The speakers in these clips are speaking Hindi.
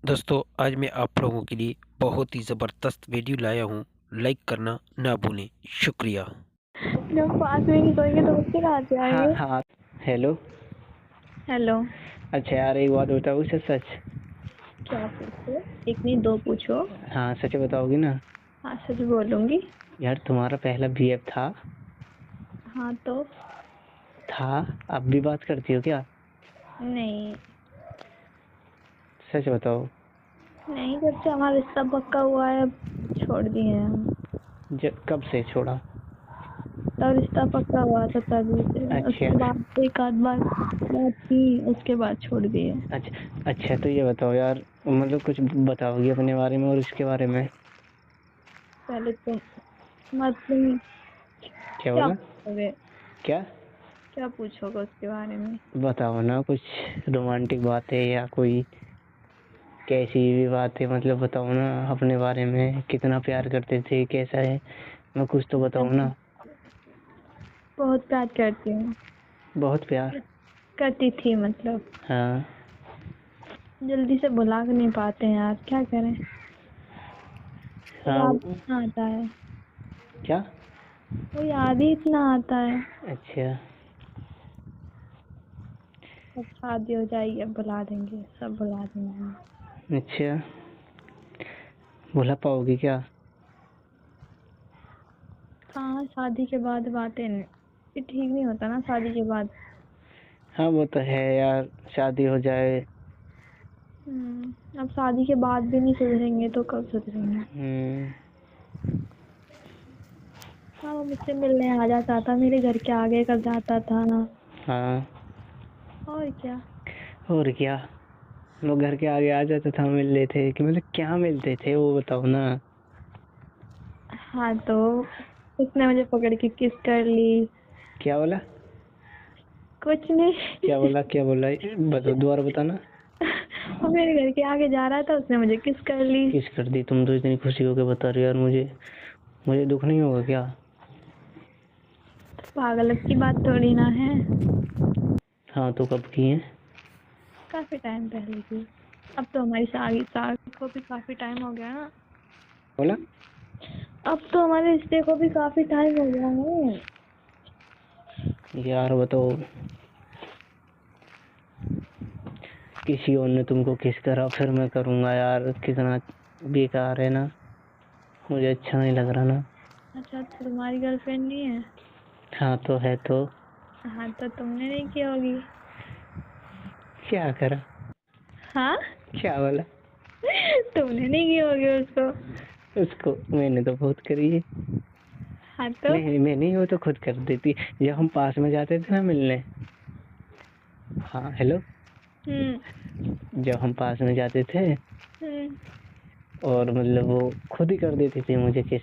दोस्तों आज मैं आप लोगों के लिए बहुत ही ज़बरदस्त वीडियो लाया हूँ। लाइक करना ना भूलें। शुक्रिया। जब पास में नहीं सोएंगे तो बच्चे कहाँ से हाँ आएंगे? हाँ। हेलो। हेलो। अच्छा यार, एक बात बताओ, सच सच। क्या पूछो? एक नहीं दो पूछो। हाँ, सच बताओगी ना? हाँ सच बोलूंगी। यार, तुम्हारा पहला बीएफ था? हाँ तो था। अब भी बात करती हो क्या? नहीं सच बताओ। नहीं, जब से हमारा रिश्ता पक्का हुआ है अब छोड़ दिए हैं हम। कब से छोड़ा? तब रिश्ता पक्का हुआ था तभी से। अच्छा उसके बाद एक आध बार बात की, उसके बाद छोड़ दिए। अच्छा अच्छा, तो ये बताओ यार, मतलब कुछ बताओगी अपने बारे में और इसके बारे में? पहले तुम मतलब क्या क्या बोला? पूछोगे? क्या? क्या पूछोगे उसके बारे में? बताओ ना कुछ रोमांटिक बातें या कोई कैसी भी बातें, मतलब बताओ ना अपने बारे में। कितना प्यार करते थे, कैसा है, मैं कुछ तो बताओ ना। बहुत प्यार करती हूँ। बहुत प्यार। करती थी मतलब। हाँ जल्दी से भुला नहीं पाते हैं यार, क्या करें। हाँ। याद इतना आता है। क्या? वो याद ही इतना आता है। अच्छा। अब शादी हो जाएगी, अब भुला देंगे, सब भुला देंगे। अच्छा, भुला पाओगी क्या? हाँ शादी के बाद बातें नहीं, ये ठीक नहीं होता ना शादी के बाद। हाँ वो तो है यार, शादी हो जाए। अब शादी के बाद भी नहीं सुधरेंगे तो कब सुधरेंगे। हाँ वो मुझसे मिलने आ जाता था, मेरे घर के आगे कब जाता था ना। हाँ। और क्या। और क्या? लोग घर के आगे आ जाते था, मिल लेते कि मतलब क्या मिलते थे वो बताओ ना। हाँ तो उसने मुझे पकड़ के किस कर ली। क्या बोला? कुछ नहीं। क्या बोला? क्या बोला? बताओ, दोबारा बताना। वो मेरे घर के आगे जा रहा था, उसने मुझे किस कर ली। किस कर दी? तुम तो इतनी खुशी होकर बता रही हो यार, मुझे मुझे दुख नहीं होगा क्या? पागल की बात थोड़ी ना है। हाँ तो कब की है? काफी टाइम पहले की। अब तो हमारी शादी शादी को भी काफी टाइम हो गया ना। बोला? अब तो हमारे रिश्ते को भी काफी टाइम हो गया है। यार बताओ, किसी और ने तुमको किस करा फिर मैं करूँगा यार? कितना बेकार है ना, मुझे अच्छा नहीं लग रहा ना। अच्छा तो तुम्हारी गर्लफ्रेंड नहीं है? हाँ तो है तो। हाँ तो तुमने नहीं की होगी। क्या करा? हाँ। क्या बोला? तुमने नहीं की होगी उसको। उसको मैंने तो बहुत करी है। हाँ तो नहीं, मैं नहीं, वो तो खुद कर देती। जब हम पास में जाते थे ना मिलने। हाँ हेलो। जब हम पास में जाते थे हम्म। और मतलब वो खुद ही कर देती थी मुझे किस।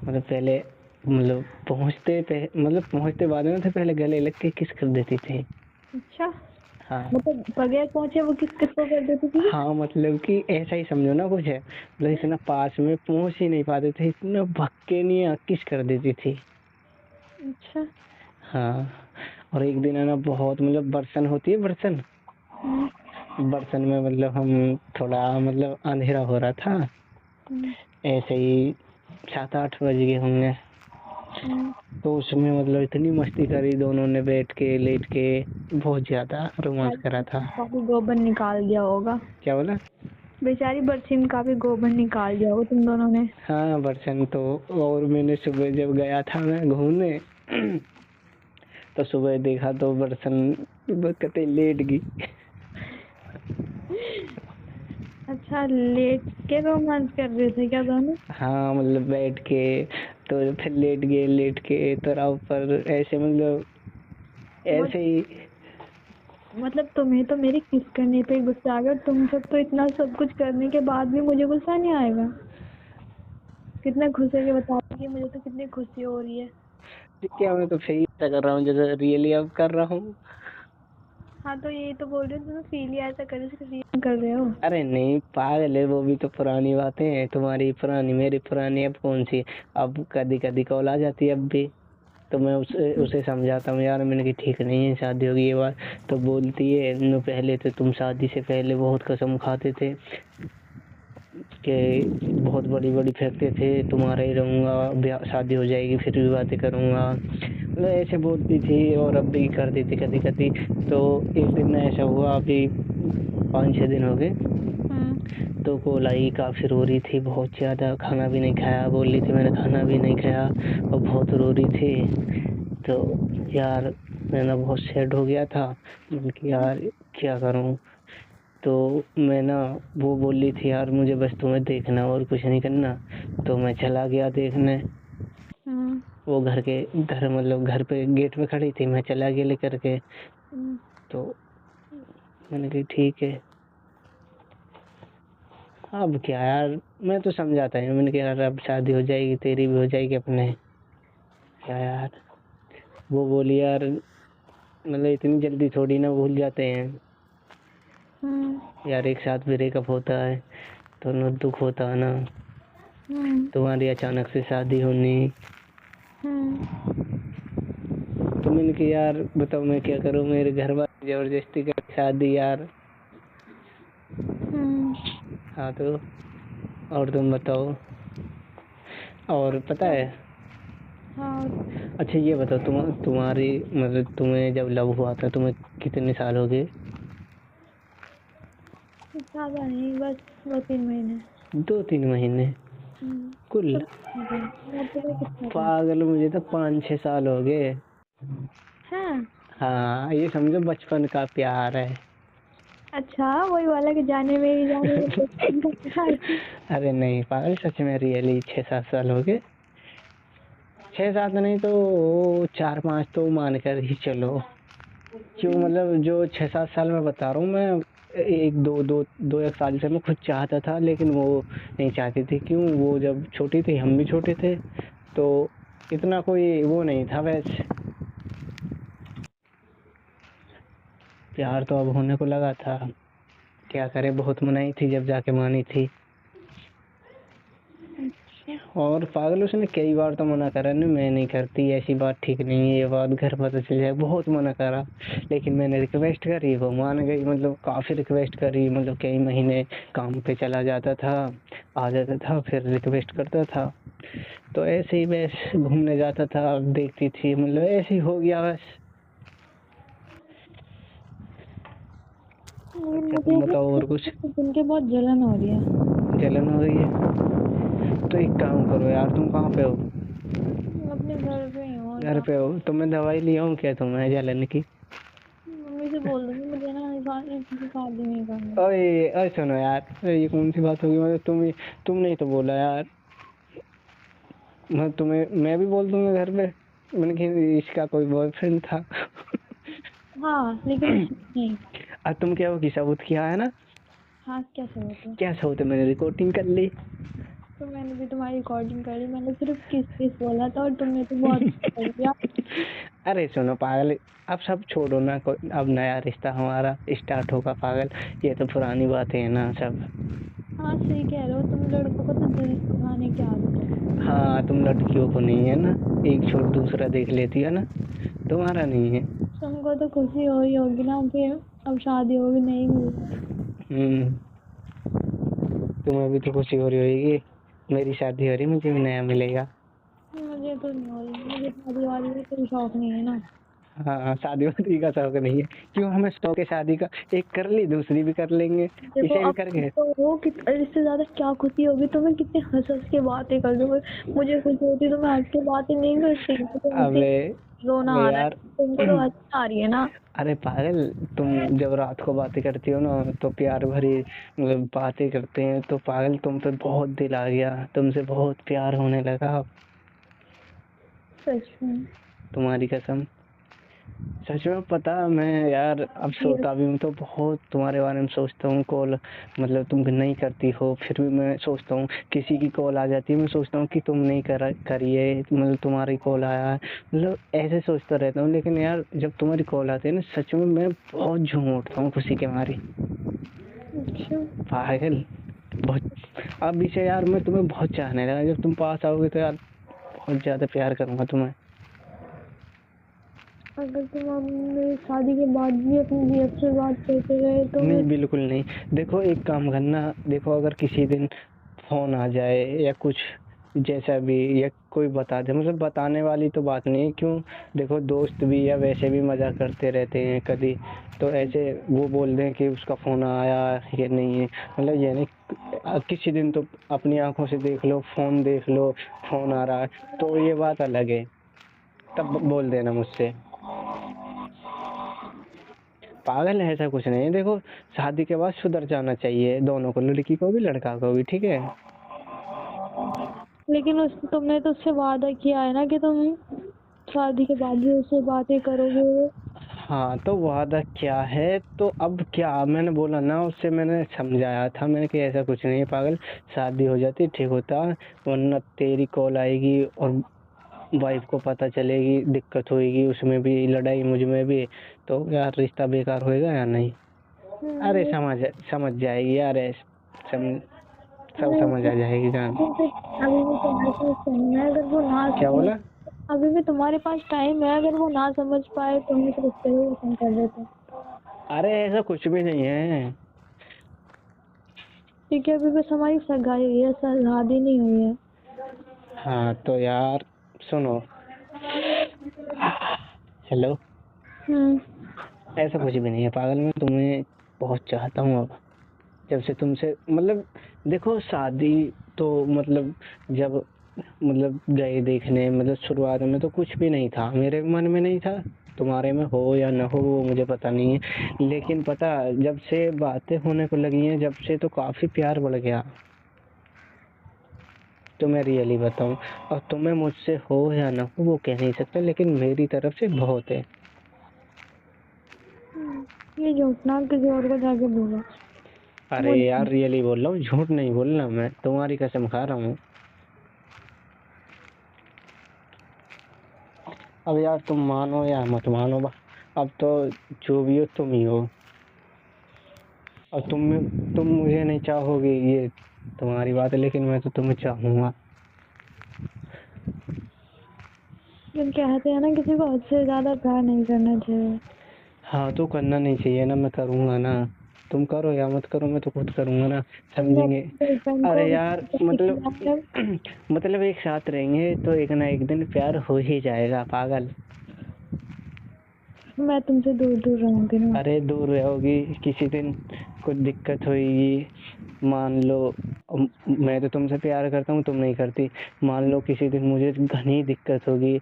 मतलब पहले, मतलब मतलब पहुंचते बाद में थे, पहले गले लग के किस कर देती थी। अच्छा हाँ। मतलब बगैर पहुंचे वो किसको कर देती थी? हाँ मतलब कि ऐसा ही समझो ना कुछ है, मतलब इतना पास में पहुंच ही नहीं पाते थे, इतना भक्के नहीं किस कर देती थी। अच्छा। हाँ। और एक दिन है ना, बहुत मतलब बरसन होती है, बरसन। हम्म। बरसन में मतलब हम थोड़ा, मतलब अंधेरा हो रहा था, हम्म। ऐसे ही 7-8 बज गए होंगे। तो उसमें मतलब इतनी मस्ती करी दोनों ने, बैठ के लेट के, बहुत ज्यादा रोमांस करा था। काफी गोबर निकाल दिया होगा। क्या बोला? बेचारी बच्ची में काफी गोबर निकाल दिया होगा तुम दोनों ने। हाँ बरसन तो। और मैंने सुबह जब गया था मैं घूमने तो सुबह देखा तो बरसन कते लेट गई। अच्छा लेट के रोमांस कर रहे थे क्या दोनों? हाँ मतलब बैठ के, तो फिर लेट के तरह ऊपर ऐसे, मतलब मत- ऐसे ही। मतलब तुम्हें तो मेरे किस करने पे गुस्सा आ गया, तुम सब तो इतना सब कुछ करने के बाद भी मुझे गुस्सा नहीं आएगा? कितना खुश है कि बता कि मुझे तो कितनी खुशी हो रही है। क्या, मैं तो सही ऐसा कर रहा हूँ जैसे रियली अब कर रहा हूँ। हाँ तो यही तो बोल रही हूँ, तुम फील ही ऐसा कर रिएक्ट कर रहे हो। अरे नहीं पागल है, वो भी तो पुरानी बातें हैं, तुम्हारी पुरानी मेरी पुरानी, अब कौन सी। अब कभी कभी कॉल आ जाती है अब भी, तो मैं उसे समझाता हूँ यार, मैंने कि ठीक नहीं है, शादी होगी ये बात। तो बोलती है न, पहले तो तुम शादी से पहले बहुत कसम खाते थे कि बहुत बड़ी बड़ी फेंकते थे, तुम्हारा ही रहूँगा, शादी हो जाएगी फिर भी बातें करूँगा, मतलब ऐसे बोलती थी। और अब भी कर देती कभी कभी। तो एक दिन ऐसा हुआ, अभी 5-6 दिन हो गए, तो कॉल आई, काफ़ी रो रही थी बहुत ज़्यादा, खाना भी नहीं खाया, बोल रही थी मैंने खाना भी नहीं खाया, और बहुत रो रही थी। तो यार मैं ना बहुत सैड हो गया था, कि यार क्या करूँ। तो मैं ना, वो बोल रही थी यार मुझे बस तुम्हें देखना और कुछ नहीं करना। तो मैं चला गया देखने। वो घर पे गेट पे खड़ी थी, मैं चला गया लेकर के। तो मैंने कहा ठीक है, अब क्या यार, मैं तो समझाता है, मैंने कहा यार अब शादी हो जाएगी, तेरी भी हो जाएगी अपने, क्या यार। वो बोली यार मतलब इतनी जल्दी थोड़ी ना भूल जाते हैं यार, एक साथ ब्रेकअप होता है तो न दुख होता है ना, तुम्हारी अचानक से शादी होनी। तो मैंने कहा यार बताओ मैं क्या करूं, मेरे घर वाले जबरदस्ती कर शादी यार। हाँ तो और तुम बताओ। और पता है, अच्छा ये बताओ, तुम्हारी मतलब तुम्हें जब लव हुआ था तुम्हें कितने साल हो गए? ज़्यादा नहीं, बस 2-3 महीने। 2-3 महीने कुल? पागल, मुझे तो 5-6 साल हो गए। हाँ, ये समझो बचपन का प्यार है। अच्छा, वही वाला कि जाने में ही जाने में। अरे नहीं पागल, सच में रियली 6-7 साल हो गए। 6-7 नहीं तो 4-5 तो मान कर ही चलो। क्यों, मतलब जो 6-7 साल में बता रहा हूँ मैं, एक साल से मैं खुद चाहता था, लेकिन वो नहीं चाहती थी। क्यों, वो जब छोटी थी हम भी छोटे थे, तो इतना कोई वो नहीं था। वैसे प्यार तो अब होने को लगा था, क्या करे, बहुत मनाई थी जब जाके मानी थी। और पागल, उसने कई बार तो मना करा ना, मैं नहीं करती, ऐसी बात ठीक नहीं है, ये बात घर पता चल जाए, बहुत मना करा। लेकिन मैंने रिक्वेस्ट करी, वो मान गई, मतलब काफ़ी रिक्वेस्ट करी, मतलब कई महीने काम पे चला जाता था, आ जाता था, फिर रिक्वेस्ट करता था। तो ऐसे ही बस घूमने जाता था, देखती थी, मतलब ऐसे ही हो गया बस। अच्छा तुम बताओ और कुछ। सुन के बहुत जलन हो रही है। जलन हो रही है तो एक काम करो यार, तुम कहाँ पे हो? अपने घर पे ही हूँ। घर पे हो तो मैं दवाई लिया हूँ क्या तुम्हें जलन की? मम्मी से बोल दूंगी, मुझे ना शादी नहीं करनी। ओए सुनो यार, ये कौन सी बात होगी, मतलब तुमने ही तो बोला यार। मैं भी बोल दूंगा घर पे, मैंने कि इसका कोई बॉयफ्रेंड था। हाँ लेकिन नहीं। अब तुम क्या हो कि सबूत किया है ना? हाँ क्या सबूत है? क्या सबूत है? मैंने रिकॉर्डिंग कर ली। तो मैंने भी तुम्हारी रिकॉर्डिंग करी, मैंने सिर्फ किस बोला था और तुमने तो बहुत कर दिया। अरे सुनो पागल, अब सब छोड़ो ना, अब नया रिश्ता हमारा स्टार्ट होगा पागल, ये तो पुरानी बातें है ना सब। हाँ सही कह रहे हो, तुम लड़कों को तो दिल दुखाने की आदत है। हाँ तुम लड़कियों को नहीं है ना, एक छोड़ दूसरा देख लेती है ना, तुम्हारा नहीं है। तुमको तो खुशी हो रही होगी ना कि अब शादी होगी, नहीं मिलेगा। तुम्हें भी तो खुशी हो रही होगी, मेरी शादी हो रही, मुझे भी नया मिलेगा। मुझे तो नहीं हो रही, मुझे शादी वादी का कोई शौक नहीं है ना। हाँ शादी वादी का शौक नहीं है? क्यों, हमें शौक है शादी का, एक कर ली दूसरी भी कर लेंगे, देखो इसे भी अब करके। तो वो इससे ज्यादा क्या खुशी होगी तुम्हें, कितने हंस हंस के बातें कर रहे हो। मुझे खुशी होती तो मैं हंस के बातें नहीं करती, अबे रोना आ रहा है, यार तुमको तो हंसी आ रही है ना। अरे पागल, तुम जब रात को बातें करती हो ना तो प्यार भरी मतलब बातें करते हैं, तो पागल तुम पे बहुत दिल आ गया, तुमसे बहुत प्यार होने लगा अब। सच में? तुम्हारी कसम, सच में। पता मैं यार अब सोता भी हूँ तो बहुत तुम्हारे बारे में सोचता हूँ। कॉल मतलब तुम नहीं करती हो, फिर भी मैं सोचता हूँ, किसी की कॉल आ जाती है मैं सोचता हूँ कि तुम नहीं करिए, मतलब तुम्हारी कॉल आया है, मतलब ऐसे सोचता रहता हूँ। लेकिन यार जब तुम्हारी कॉल आती है ना, सच में मैं बहुत झूम उठता हूँ खुशी के मारे। अच्छा पागल बहुत। अब इसे यार मैं तुम्हें बहुत चाहने लगा, जब तुम पास आओगे तो यार बहुत ज़्यादा प्यार करूँगा तुम्हें। अगर तुम अब मेरी शादी के बाद भी अपनी जीएफ से बात करते रहे तो नहीं, बिल्कुल नहीं। देखो एक काम करना, देखो अगर किसी दिन फोन आ जाए या कुछ जैसा भी, या कोई बता दे, मतलब बताने वाली तो बात नहीं है, क्यों, देखो दोस्त भी या वैसे भी मजाक करते रहते हैं कभी, तो ऐसे वो बोल दें कि उसका फोन आया या नहीं है, मतलब ये नहीं, किसी दिन तो अपनी आंखों से देख लो, फोन देख लो, फोन आ रहा है, तो ये बात अलग है, तब बोल देना मुझसे। पागल है, ऐसा कुछ नहीं है। देखो शादी के बाद सुधर जाना चाहिए दोनों को, लड़की को भी लड़का को भी, ठीक है। लेकिन उस तुमने तो उससे वादा किया है ना कि तुम शादी के बाद भी उससे बातें करोगे। हाँ तो वादा क्या है, तो अब क्या, मैंने बोला ना उससे, मैंने समझाया था, मैंने कि ऐसा कुछ नहीं है पागल, शादी हो जाती ठीक होता, वरना तेरी कॉल आएगी और वाइफ को पता चलेगी, दिक्कत होगी, उसमें भी लड़ाई मुझ में भी, तो यार रिश्ता बेकार होएगा या नहीं। अरे समझ जाएगी यार, सब समझ आ जाएगी जान। अभी भी तुम्हारे पास टाइम है, अगर वो ना क्या बोला? अभी भी तुम्हारे पास टाइम है, अगर वो ना समझ पाए तो हम इस रिश्ते को खत्म कर देते। अरे ऐसा कुछ भी नहीं है। क्योंकि अभी बस हमारी सगाई हुई है, शादी नहीं हुई है। हाँ तो यार सुनो, हेलो, ऐसा कुछ भी नहीं है पागल, मैं तुम्हें बहुत चाहता हूँ अब, जब से तुमसे, मतलब देखो शादी तो मतलब जब मतलब गए देखने, मतलब शुरुआत में तो कुछ भी नहीं था, मेरे मन में नहीं था, तुम्हारे में हो या न हो वो मुझे पता नहीं है, लेकिन पता जब से बातें होने को लगी हैं, जब से तो काफी प्यार बढ़ गया, तो मैं रियली बताऊं, और तुम्हें मुझसे हो या न हो वो कह नहीं सकते, लेकिन मेरी तरफ से बहुत है। ये झूठ ना किसी और को जाके बोलो। अरे यार रियली बोल रहा हूँ, झूठ नहीं बोलना, मैं तुम्हारी कसम खा रहा हूँ। अब यार तुम मानो या मत मानो, अब तो जो भी हो तुम ही हो, और तुम मुझे नहीं चाहोगे ये तुम्हारी बात है, लेकिन मैं तो तुम्हें चाहूंगा। लेकिन कहते हैं ना किसी को हद से ज्यादा प्यार नहीं करना चाहिए। हाँ तो करना नहीं चाहिए ना, मैं करूंगा ना, तुम करो या मत करो, मैं तो खुद करूंगा ना, समझेंगे। अरे यार मतलब एक साथ रहेंगे तो एक ना एक दिन प्यार हो ही जाएगा पागल। मैं तुमसे दूर दूर रहूंगी ना। अरे दूर रहोगी, किसी दिन कुछ दिक्कत होगी, मान लो मैं तो तुमसे प्यार करता हूँ, तुम नहीं करती, मान लो किसी दिन मुझे घनी दिक्कत होगी,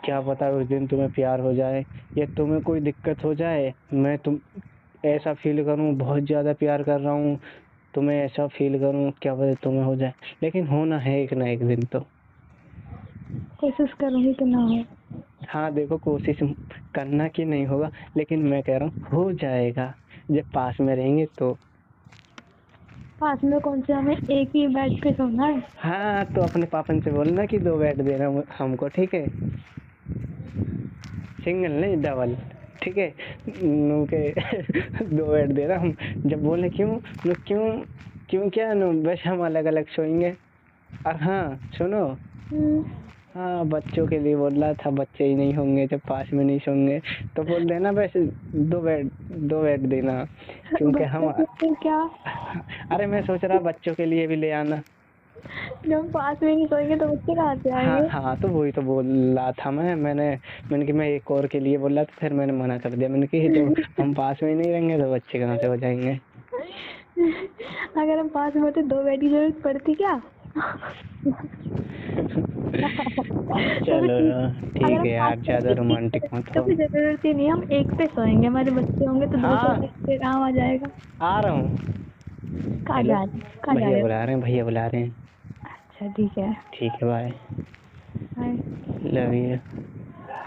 क्या पता उस दिन तुम्हें प्यार हो जाए, या तुम्हें कोई दिक्कत हो जाए, मैं तुम ऐसा फील करूँ बहुत ज़्यादा प्यार कर रहा हूँ, तुम्हें ऐसा फील करूँ, क्या पता तुम्हें हो जाए, लेकिन होना है एक ना एक दिन तो। कोशिश करूंगी कि ना हो। हाँ देखो कोशिश करना कि नहीं होगा, लेकिन मैं कह रहा हूँ हो जाएगा, जब पास में रहेंगे तो। पास में कौन से, हमें एक ही बेड पे सोना है। हाँ तो अपने पापन से बोलना कि 2 बेड देना हमको, ठीक है, सिंगल नहीं डबल, ठीक है, नू के 2 बेड देना हम, जब बोले क्यों, क्यों क्या नो, बस हम अलग अलग सोएंगे। और हाँ सुनो, हाँ बच्चों के लिए बोल रहा था, बच्चे ही नहीं होंगे जब पास में नहीं सोएंगे, तो बोल देना वैसे 2 बेड देना, क्योंकि हम क्या, अरे मैं सोच रहा बच्चों के लिए भी ले आना। जब हम पास में नहीं सोएंगे तो बच्चे कहाँ से आएंगे। हाँ तो वही तो बोल रहा था मैंने कि मैं एक और के लिए बोल रहा था, फिर मैंने मना कर दिया, मैंने कि जब हम पास में ही नहीं रहेंगे तो बच्चे कहाँ से हो जाएंगे। अगर हम पास में होते 2 बेड की जरूरत पड़ती क्या। चलो ठीक है यार, ज्यादा रोमांटिक मत हो। तो जरूरत ही नहीं, हम एक पे सोएंगे, हमारे बच्चे होंगे तो हाँ दूसरे काम आ जाएगा। आ रहा हूँ। कहाँ हेलो, जा रहे भैया हो। बुला रहे हैं, भैया बुला रहे हैं। अच्छा ठीक है। ठीक है बाय, बाय। Love you.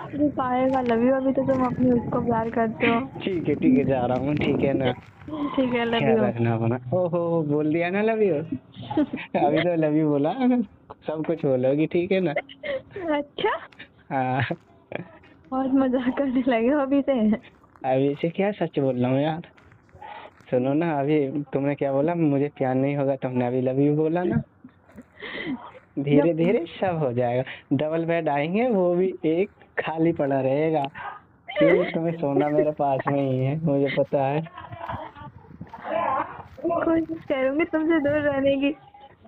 अरे पाएगा लव यू, अभी तो तुम अपनी उसको प्यार करते हो। ठीक है जा रहा हूँ, ठीक है ना, ठीक है लव ख्याल यू। रखना अपना। ओहो बोल दिया ना लव यू, अभी तो लव यू बोला, सब कुछ बोलोगी ठीक है ना। अच्छा हाँ बहुत मजाक करने लगे हो अभी से। अभी से क्या, सच बोल रहा हूँ यार। सुनो ना, अभी तुमने क्या बोला, मुझे प्यार नहीं होगा, तुमने अभी लव यू बोला ना, धीरे धीरे सब हो जाएगा, डबल बेड आएंगे, वो भी एक खाली पड़ा रहेगा, क्यों, तुम्हें सोना मेरे पास में ही है, मुझे पता है। कोशिश करूंगी तुमसे दूर रहने की।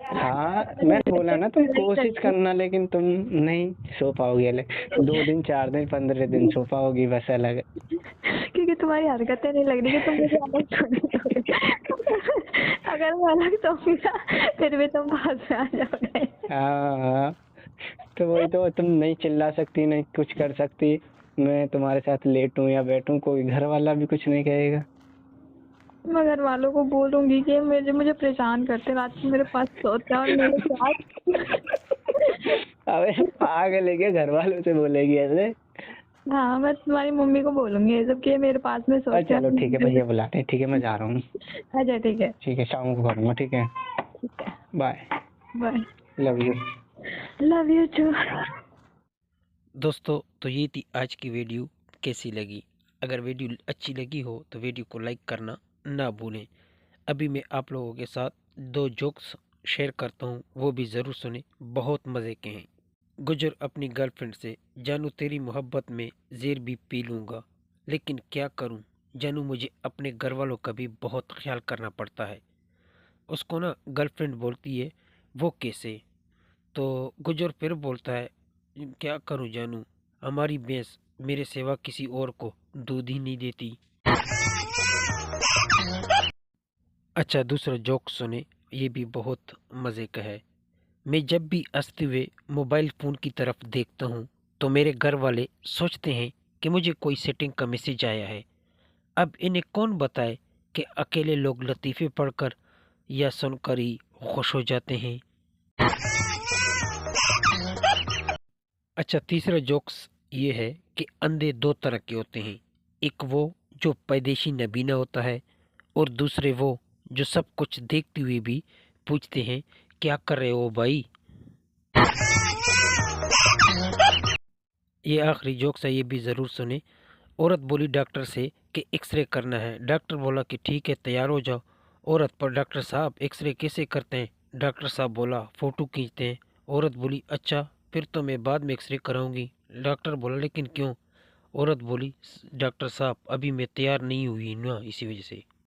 हाँ, मैं बोला ना तुम कोशिश करना, लेकिन तुम नहीं सो पाओगी। 2 दिन 4 दिन 15 दिन सो पाओगी, बस अलग है। क्योंकि तुम्हारी हरकतें नहीं लग रही कि तुम मुझे अलग छोड़ोगे। अगर मैं अलग सोऊंगी ना फिर भी तुम पास में आ जाओगे। हाँ, तो वही तो, तुम नहीं चिल्ला सकती, नहीं कुछ कर सकती। मैं तुम्हारे साथ लेटूं या बैठूं, कोई घर वाला भी कुछ नहीं कहेगा। मैं घर वालों को बोलूंगी कि मुझे परेशान करते, रात को मेरे पास सोते हैं और मेरे साथ। अबे पागल है क्या, घर वालों से बोलेगी ऐसे? हाँ, मैं तुम्हारी मम्मी को बोलूंगी ये सब कि मेरे पास में सोते हैं। चलो ठीक है, भैया बुलाते हैं, ठीक है मैं जा रहा हूँ। अच्छा ठीक है। ठीक है, शाम को करूँगा, ठीक है। ठीक है, bye. Bye. Love you. Love you too. दोस्तों, तो ये थी आज की वीडियो। कैसी लगी? अगर वीडियो अच्छी लगी हो तो वीडियो को लाइक करना ना भूलें। अभी मैं आप लोगों के साथ 2 जोक्स शेयर करता हूँ, वो भी ज़रूर सुने, बहुत मज़े के हैं। गुजर अपनी गर्लफ्रेंड से, जानू तेरी मोहब्बत में ज़ेर भी पी लूँगा, लेकिन क्या करूँ जानू, मुझे अपने घर वालों का भी बहुत ख्याल करना पड़ता है। उसको ना गर्लफ्रेंड बोलती है, वो कैसे? तो गुजर फिर बोलता है, क्या करूं जानू, हमारी भैंस मेरे सिवा किसी और को दूध ही नहीं देती। अच्छा, दूसरा जोक सुने, ये भी बहुत मज़े का है। मैं जब भी हंसते हुए मोबाइल फ़ोन की तरफ देखता हूँ तो मेरे घर वाले सोचते हैं कि मुझे कोई सेटिंग का मैसेज आया है। अब इन्हें कौन बताए कि अकेले लोग लतीफ़े पढ़कर या सुनकर ही खुश हो जाते हैं। अच्छा, तीसरा जोक्स ये है कि अंधे 2 तरह के होते हैं। एक वो जो पैदाइशी नबीना होता है, और दूसरे वो जो सब कुछ देखते हुए भी पूछते हैं, क्या कर रहे हो भाई? ये आखिरी जोक्स है, ये भी ज़रूर सुने। औरत बोली डॉक्टर से कि एक्सरे करना है। डॉक्टर बोला कि ठीक है, तैयार हो जाओ। औरत पर, डॉक्टर साहब एक्सरे कैसे करते हैं? डॉक्टर साहब बोला फ़ोटो खींचते हैं। औरत बोली अच्छा, फिर तो मैं बाद में एक्सरे कराऊंगी। डॉक्टर बोला लेकिन क्यों? औरत बोली डॉक्टर साहब अभी मैं तैयार नहीं हुई ना, इसी वजह से।